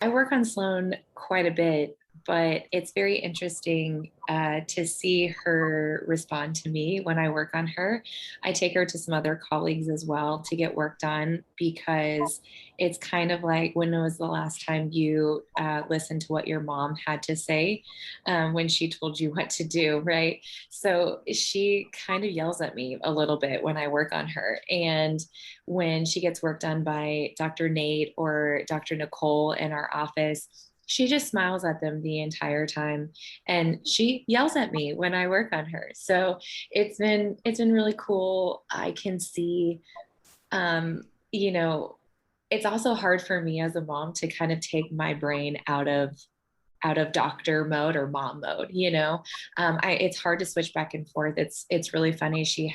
I work on Sloan quite a bit, but it's very interesting to see her respond to me when I work on her. I take her to some other colleagues as well to get work done because it's kind of like when was the last time you listened to what your mom had to say when she told you what to do, right? So she kind of yells at me a little bit when I work on her. And when she gets work done by Dr. Nate or Dr. Nicole in our office, she just smiles at them the entire time and she yells at me when I work on her. So it's been really cool. I can see you know, it's also hard for me as a mom to kind of take my brain out of doctor mode or mom mode, it's hard to switch back and forth. It's really funny. She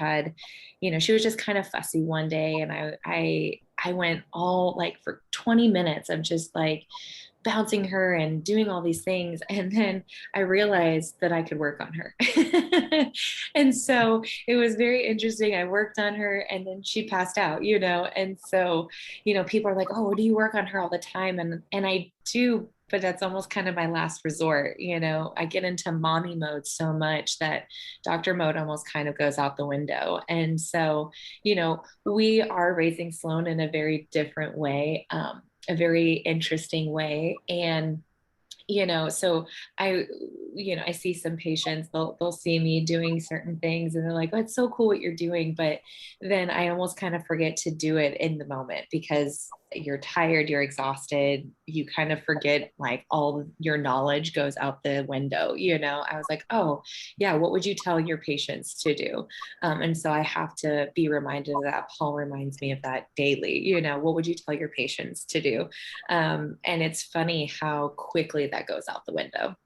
was just kind of fussy one day, and I went all like for 20 minutes of just like bouncing her and doing all these things. And then I realized that I could work on her. And so it was very interesting. I worked on her and then she passed out, And so, people are like, oh, do you work on her all the time? And I do, but that's almost kind of my last resort. I get into mommy mode so much that doctor mode almost kind of goes out the window. And so, we are raising Sloan in a very different way, a very interesting way. And so I, I see some patients, they'll see me doing certain things and they're like, oh, it's so cool what you're doing. But then I almost kind of forget to do it in the moment because you're tired, you're exhausted, you kind of forget, like, all your knowledge goes out the window. I was like, oh yeah, what would you tell your patients to do? And so I have to be reminded of that. Paul reminds me of that daily. What would you tell your patients to do? And it's funny how quickly that goes out the window.